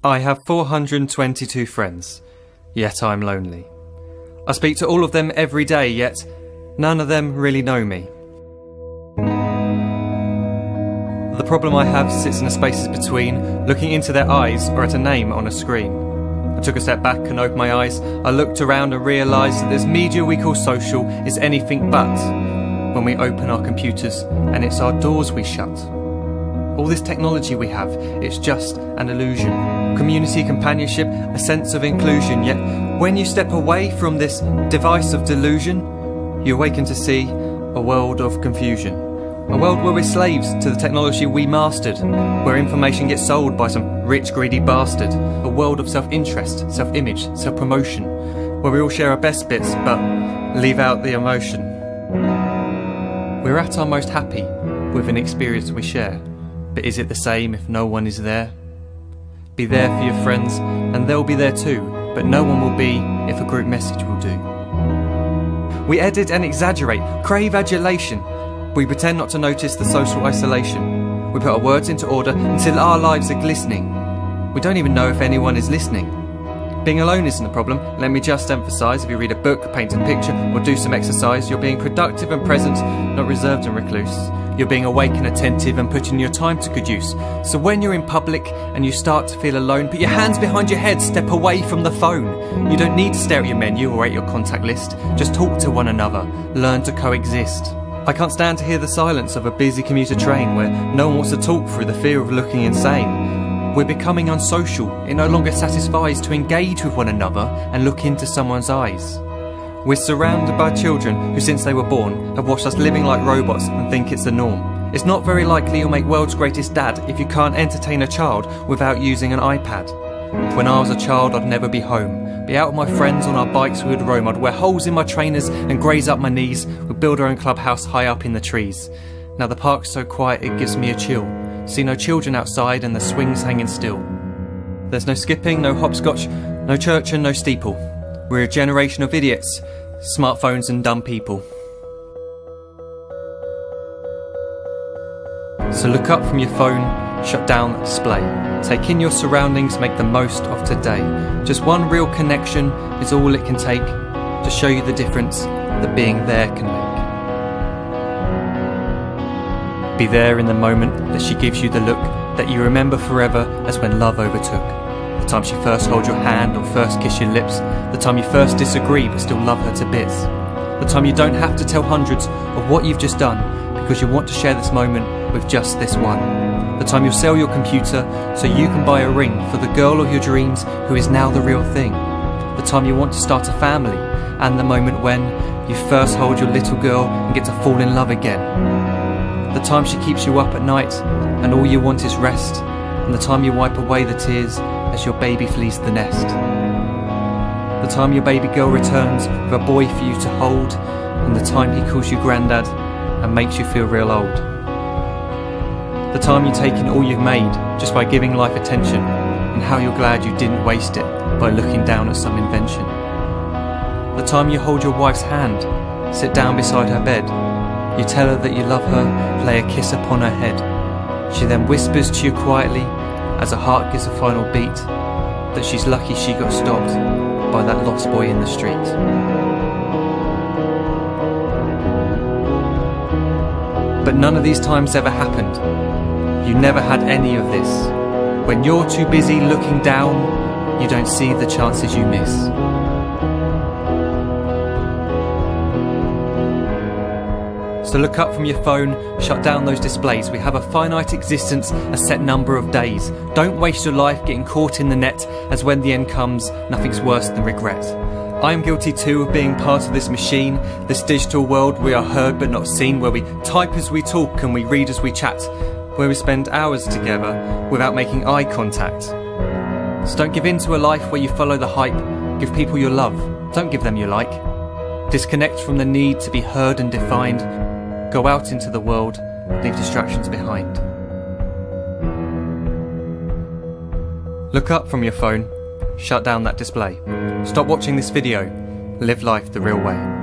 I have 422 friends, yet I'm lonely. I speak to all of them every day, yet none of them really know me. The problem I have sits in the spaces between looking into their eyes or at a name on a screen. I took a step back and opened my eyes. I looked around and realised that this media we call social is anything but when we open our computers and it's our doors we shut. All this technology we have, it's just an illusion. Community, companionship, a sense of inclusion. Yet when you step away from this device of delusion, you awaken to see a world of confusion. A world where we're slaves to the technology we mastered, where information gets sold by some rich, greedy bastard. A world of self-interest, self-image, self-promotion, where we all share our best bits but leave out the emotion. We're at our most happy with an experience we share. But is it the same if no one is there? Be there for your friends, and they'll be there too, but no one will be if a group message will do. We edit and exaggerate, crave adulation. We pretend not to notice the social isolation. We put our words into order until our lives are glistening. We don't even know if anyone is listening. Being alone isn't a problem. Let me just emphasise, if you read a book, paint a picture, or do some exercise, you're being productive and present, not reserved and recluse. You're being awake and attentive and putting your time to good use. So when you're in public and you start to feel alone, put your hands behind your head, step away from the phone. You don't need to stare at your menu or at your contact list. Just talk to one another. Learn to coexist. I can't stand to hear the silence of a busy commuter train where no one wants to talk through the fear of looking insane. We're becoming unsocial. It no longer satisfies to engage with one another and look into someone's eyes. We're surrounded by children who, since they were born, have watched us living like robots and think it's the norm. It's not very likely you'll make world's greatest dad if you can't entertain a child without using an iPad. When I was a child, I'd never be home. Be out with my friends on our bikes, we would roam. I'd wear holes in my trainers and graze up my knees. We'd build our own clubhouse high up in the trees. Now the park's so quiet it gives me a chill. See no children outside and the swings hanging still. There's no skipping, no hopscotch, no church and no steeple. We're a generation of idiots, smartphones and dumb people. So look up from your phone, shut down the display. Take in your surroundings, make the most of today. Just one real connection is all it can take to show you the difference that being there can make. Be there in the moment that she gives you the look that you remember forever as when love overtook. The time she first holds your hand or first kiss your lips. The time you first disagree but still love her to bits. The time you don't have to tell hundreds of what you've just done because you want to share this moment with just this one. The time you'll sell your computer so you can buy a ring for the girl of your dreams who is now the real thing. The time you want to start a family, and the moment when you first hold your little girl and get to fall in love again. The time she keeps you up at night and all you want is rest, and the time you wipe away the tears as your baby flees the nest. The time your baby girl returns with a boy for you to hold, and the time he calls you granddad and makes you feel real old. The time you take in all you've made just by giving life attention, and how you're glad you didn't waste it by looking down at some invention. The time you hold your wife's hand, sit down beside her bed, you tell her that you love her, lay a kiss upon her head. She then whispers to you quietly, as her heart gives a final beat, that she's lucky she got stopped by that lost boy in the street. But none of these times ever happened. You never had any of this. When you're too busy looking down, you don't see the chances you miss. So look up from your phone, shut down those displays. We have a finite existence, a set number of days. Don't waste your life getting caught in the net, as when the end comes, nothing's worse than regret. I am guilty too of being part of this machine, this digital world we are heard but not seen, where we type as we talk and we read as we chat, where we spend hours together without making eye contact. So don't give in to a life where you follow the hype. Give people your love, don't give them your like. Disconnect from the need to be heard and defined. Go out into the world, leave distractions behind. Look up from your phone, shut down that display. Stop watching this video, live life the real way.